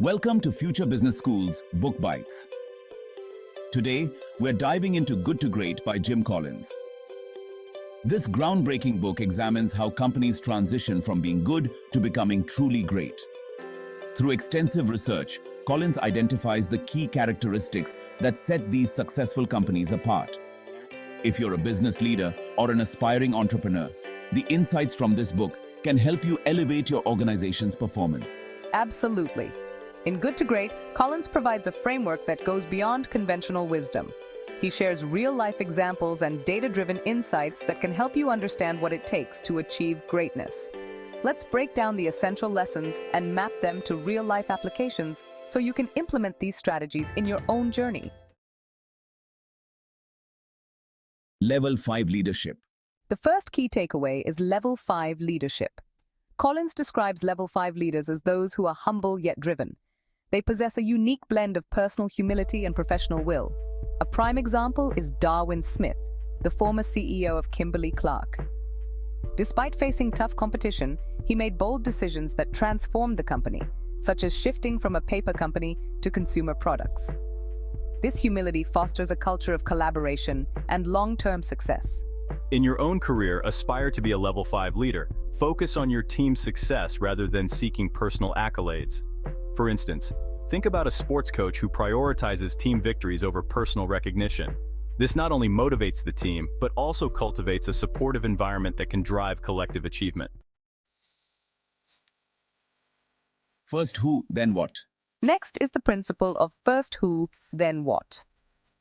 Welcome to Future Business School's Book Bites. Today, we're diving into Good to Great by Jim Collins. This groundbreaking book examines how companies transition from being good to becoming truly great. Through extensive research, Collins identifies the key characteristics that set these successful companies apart. If you're a business leader or an aspiring entrepreneur, the insights from this book can help you elevate your organization's performance. Absolutely. In Good to Great, Collins provides a framework that goes beyond conventional wisdom. He shares real-life examples and data-driven insights that can help you understand what it takes to achieve greatness. Let's break down the essential lessons and map them to real-life applications so you can implement these strategies in your own journey. Level 5 Leadership. The first key takeaway is Level 5 leadership. Collins describes Level 5 leaders as those who are humble yet driven. They possess a unique blend of personal humility and professional will. A prime example is Darwin Smith, the former CEO of Kimberly-Clark. Despite facing tough competition, he made bold decisions that transformed the company, such as shifting from a paper company to consumer products. This humility fosters a culture of collaboration and long-term success. In your own career, aspire to be a Level 5 leader. Focus on your team's success rather than seeking personal accolades. For instance, think about a sports coach who prioritizes team victories over personal recognition. This not only motivates the team, but also cultivates a supportive environment that can drive collective achievement. First who, then what? Next is the principle of first who, then what.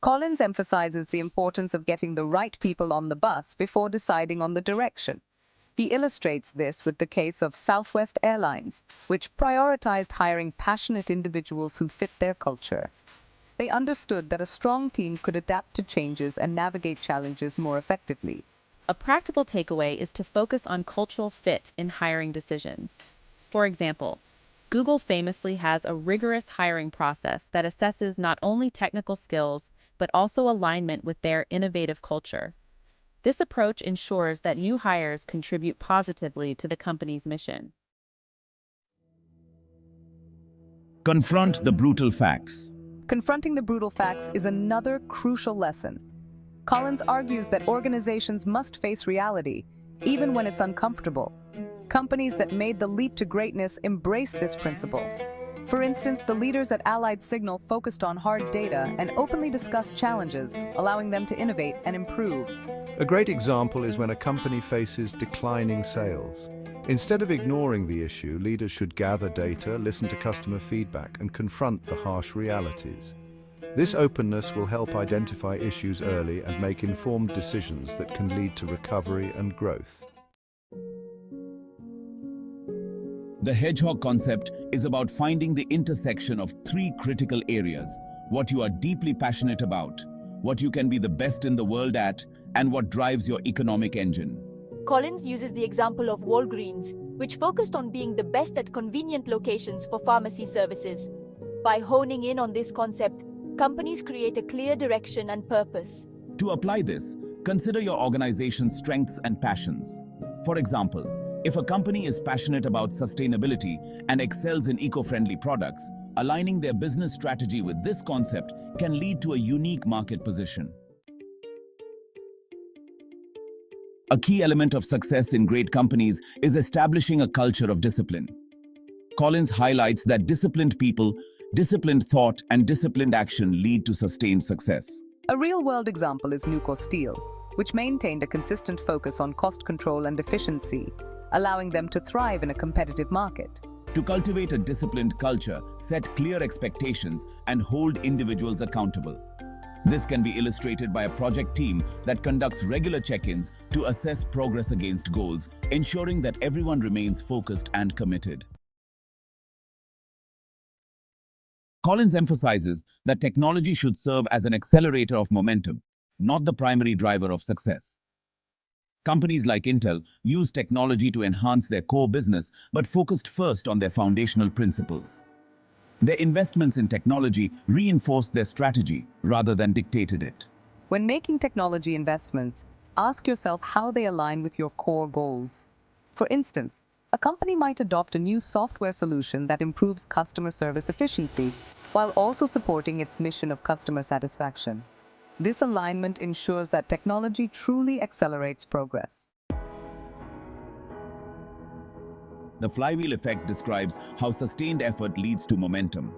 Collins emphasizes the importance of getting the right people on the bus before deciding on the direction. He illustrates this with the case of Southwest Airlines, which prioritized hiring passionate individuals who fit their culture. They understood that a strong team could adapt to changes and navigate challenges more effectively. A practical takeaway is to focus on cultural fit in hiring decisions. For example, Google famously has a rigorous hiring process that assesses not only technical skills, but also alignment with their innovative culture. This approach ensures that new hires contribute positively to the company's mission. Confront the brutal facts. Confronting the brutal facts is another crucial lesson. Collins argues that organizations must face reality, even when it's uncomfortable. Companies that made the leap to greatness embrace this principle. For instance, the leaders at Allied Signal focused on hard data and openly discussed challenges, allowing them to innovate and improve. A great example is when a company faces declining sales. Instead of ignoring the issue, leaders should gather data, listen to customer feedback, and confront the harsh realities. This openness will help identify issues early and make informed decisions that can lead to recovery and growth. The Hedgehog Concept is about finding the intersection of three critical areas: what you are deeply passionate about, what you can be the best in the world at, and what drives your economic engine. Collins uses the example of Walgreens, which focused on being the best at convenient locations for pharmacy services. By honing in on this concept, companies create a clear direction and purpose. To apply this, consider your organization's strengths and passions. For example, if a company is passionate about sustainability and excels in eco-friendly products, aligning their business strategy with this concept can lead to a unique market position. A key element of success in great companies is establishing a culture of discipline. Collins highlights that disciplined people, disciplined thought, and disciplined action lead to sustained success. A real-world example is Nucor Steel, which maintained a consistent focus on cost control and efficiency, allowing them to thrive in a competitive market. To cultivate a disciplined culture, set clear expectations, and hold individuals accountable. This can be illustrated by a project team that conducts regular check-ins to assess progress against goals, ensuring that everyone remains focused and committed. Collins emphasizes that technology should serve as an accelerator of momentum, not the primary driver of success. Companies like Intel use technology to enhance their core business, but focused first on their foundational principles. Their investments in technology reinforced their strategy rather than dictated it. When making technology investments, ask yourself how they align with your core goals. For instance, a company might adopt a new software solution that improves customer service efficiency while also supporting its mission of customer satisfaction. This alignment ensures that technology truly accelerates progress. The flywheel effect describes how sustained effort leads to momentum.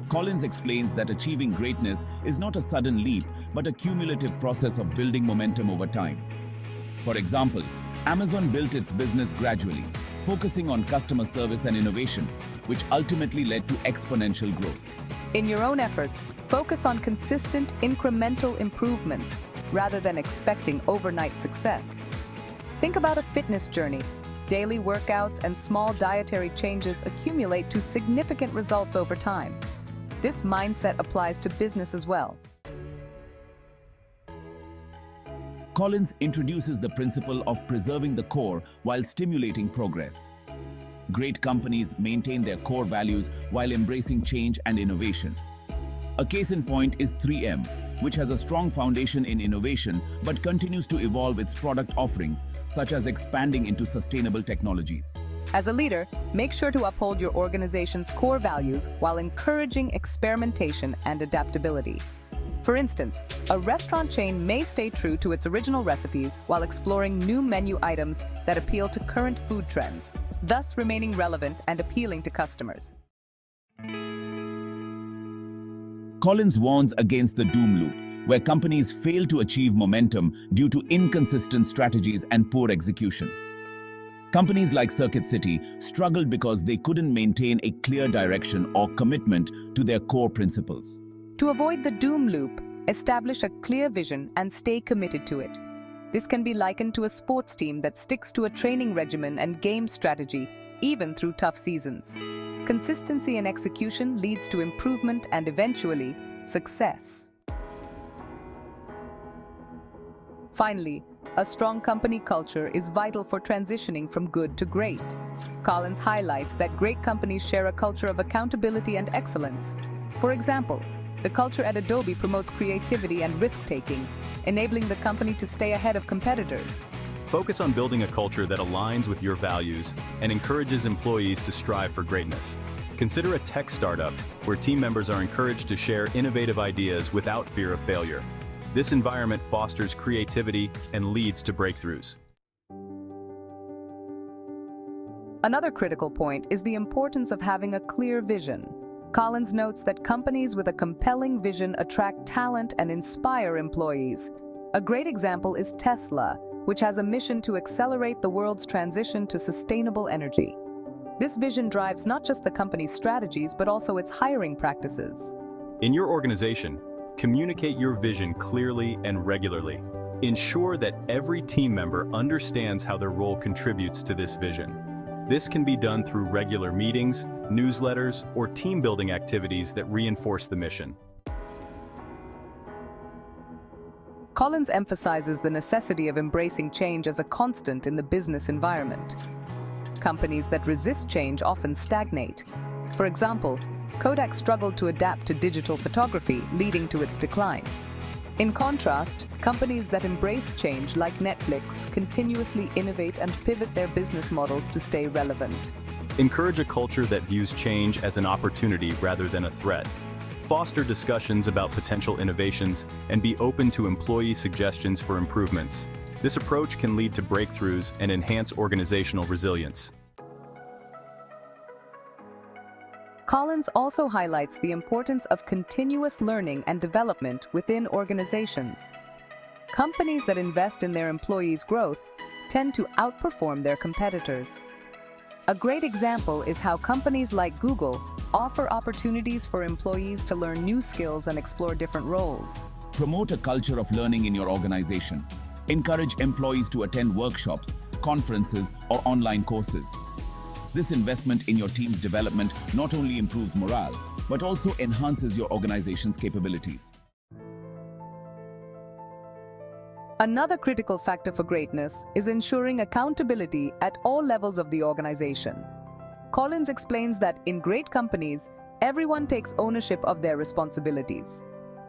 Collins explains that achieving greatness is not a sudden leap, but a cumulative process of building momentum over time. For example, Amazon built its business gradually, focusing on customer service and innovation, which ultimately led to exponential growth. In your own efforts, focus on consistent, incremental improvements rather than expecting overnight success. Think about a fitness journey. Daily workouts and small dietary changes accumulate to significant results over time. This mindset applies to business as well. Collins introduces the principle of preserving the core while stimulating progress. Great companies maintain their core values while embracing change and innovation. A case in point is 3M, which has a strong foundation in innovation but continues to evolve its product offerings, such as expanding into sustainable technologies. As a leader, make sure to uphold your organization's core values while encouraging experimentation and adaptability. For instance, a restaurant chain may stay true to its original recipes while exploring new menu items that appeal to current food trends, thus remaining relevant and appealing to customers. Collins warns against the doom loop, where companies fail to achieve momentum due to inconsistent strategies and poor execution. Companies like Circuit City struggled because they couldn't maintain a clear direction or commitment to their core principles. To avoid the doom loop, establish a clear vision and stay committed to it. This can be likened to a sports team that sticks to a training regimen and game strategy, even through tough seasons. Consistency in execution leads to improvement and eventually, success. Finally, a strong company culture is vital for transitioning from good to great. Collins highlights that great companies share a culture of accountability and excellence. For example, the culture at Adobe promotes creativity and risk-taking, enabling the company to stay ahead of competitors. Focus on building a culture that aligns with your values and encourages employees to strive for greatness. Consider a tech startup where team members are encouraged to share innovative ideas without fear of failure. This environment fosters creativity and leads to breakthroughs. Another critical point is the importance of having a clear vision. Collins notes that companies with a compelling vision attract talent and inspire employees. A great example is Tesla, which has a mission to accelerate the world's transition to sustainable energy. This vision drives not just the company's strategies, but also its hiring practices. In your organization, communicate your vision clearly and regularly. Ensure that every team member understands how their role contributes to this vision. This can be done through regular meetings, newsletters, or team-building activities that reinforce the mission. Collins emphasizes the necessity of embracing change as a constant in the business environment. Companies that resist change often stagnate. For example, Kodak struggled to adapt to digital photography, leading to its decline. In contrast, companies that embrace change, like Netflix, continuously innovate and pivot their business models to stay relevant. Encourage a culture that views change as an opportunity rather than a threat. Foster discussions about potential innovations and be open to employee suggestions for improvements. This approach can lead to breakthroughs and enhance organizational resilience. Collins also highlights the importance of continuous learning and development within organizations. Companies that invest in their employees' growth tend to outperform their competitors. A great example is how companies like Google offer opportunities for employees to learn new skills and explore different roles. Promote a culture of learning in your organization. Encourage employees to attend workshops, conferences, or online courses. This investment in your team's development not only improves morale, but also enhances your organization's capabilities. Another critical factor for greatness is ensuring accountability at all levels of the organization. Collins explains that in great companies, everyone takes ownership of their responsibilities.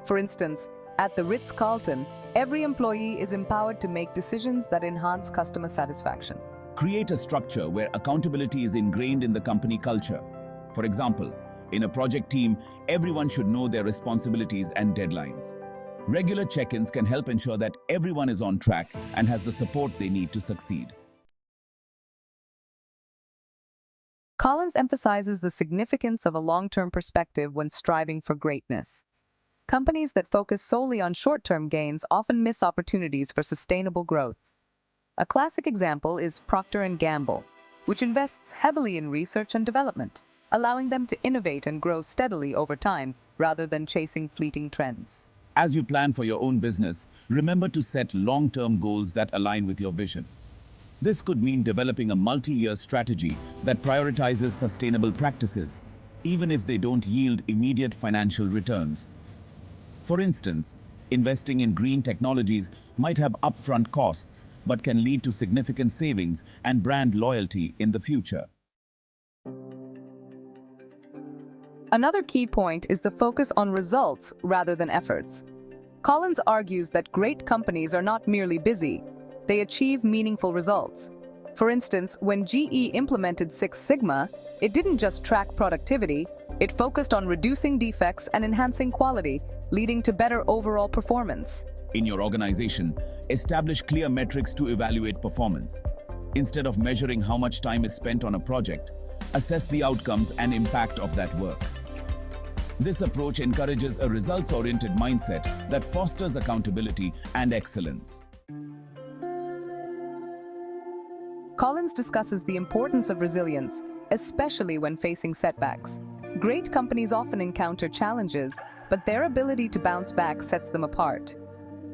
For instance, at the Ritz-Carlton, every employee is empowered to make decisions that enhance customer satisfaction. Create a structure where accountability is ingrained in the company culture. For example, in a project team, everyone should know their responsibilities and deadlines. Regular check-ins can help ensure that everyone is on track and has the support they need to succeed. Collins emphasizes the significance of a long-term perspective when striving for greatness. Companies that focus solely on short-term gains often miss opportunities for sustainable growth. A classic example is Procter & Gamble, which invests heavily in research and development, allowing them to innovate and grow steadily over time rather than chasing fleeting trends. As you plan for your own business, remember to set long-term goals that align with your vision. This could mean developing a multi-year strategy that prioritizes sustainable practices, even if they don't yield immediate financial returns. For instance, investing in green technologies might have upfront costs, but can lead to significant savings and brand loyalty in the future. Another key point is the focus on results rather than efforts. Collins argues that great companies are not merely busy, they achieve meaningful results. For instance, when GE implemented Six Sigma, it didn't just track productivity, it focused on reducing defects and enhancing quality, leading to better overall performance. In your organization, establish clear metrics to evaluate performance. Instead of measuring how much time is spent on a project, assess the outcomes and impact of that work. This approach encourages a results-oriented mindset that fosters accountability and excellence. Collins discusses the importance of resilience, especially when facing setbacks. Great companies often encounter challenges, but their ability to bounce back sets them apart.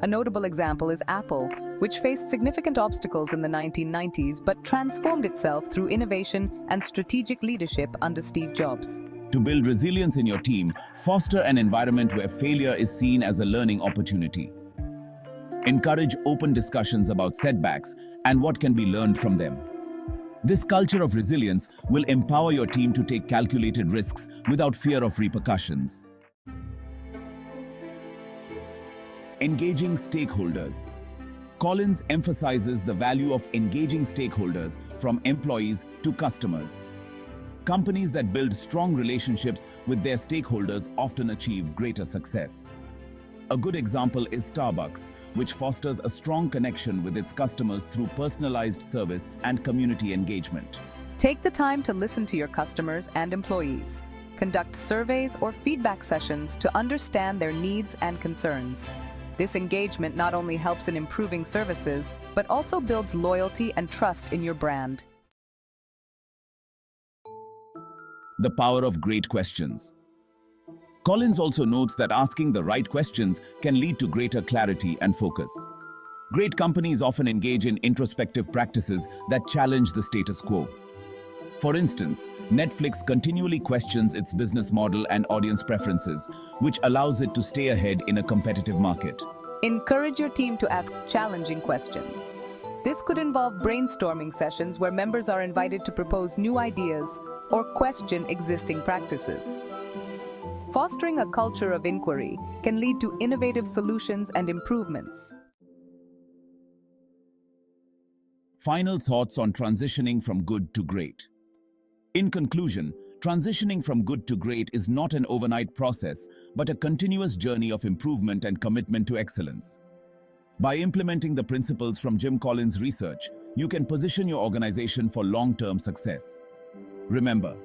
A notable example is Apple, which faced significant obstacles in the 1990s but transformed itself through innovation and strategic leadership under Steve Jobs. To build resilience in your team, foster an environment where failure is seen as a learning opportunity. Encourage open discussions about setbacks and what can be learned from them. This culture of resilience will empower your team to take calculated risks without fear of repercussions. Engaging stakeholders. Collins emphasizes the value of engaging stakeholders from employees to customers. Companies that build strong relationships with their stakeholders often achieve greater success. A good example is Starbucks, which fosters a strong connection with its customers through personalized service and community engagement. Take the time to listen to your customers and employees. Conduct surveys or feedback sessions to understand their needs and concerns. This engagement not only helps in improving services, but also builds loyalty and trust in your brand. The power of great questions. Collins also notes that asking the right questions can lead to greater clarity and focus. Great companies often engage in introspective practices that challenge the status quo. For instance, Netflix continually questions its business model and audience preferences, which allows it to stay ahead in a competitive market. Encourage your team to ask challenging questions. This could involve brainstorming sessions where members are invited to propose new ideas or question existing practices. Fostering a culture of inquiry can lead to innovative solutions and improvements. Final thoughts on transitioning from good to great. In conclusion, transitioning from good to great is not an overnight process, but a continuous journey of improvement and commitment to excellence. By implementing the principles from Jim Collins' research, you can position your organization for long-term success. Remember,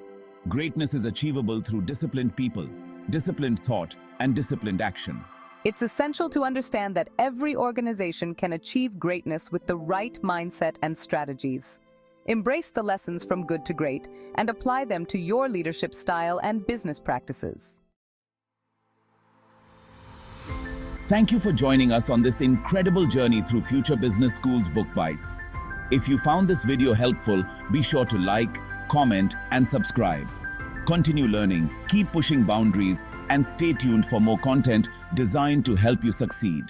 greatness is achievable through disciplined people, disciplined thought, and disciplined action. It's essential to understand that every organization can achieve greatness with the right mindset and strategies. Embrace the lessons from good to great and apply them to your leadership style and business practices. Thank you for joining us on this incredible journey through Future Business School's Book Bites. If you found this video helpful, be sure to like, comment, and subscribe. Continue learning, keep pushing boundaries, and stay tuned for more content designed to help you succeed.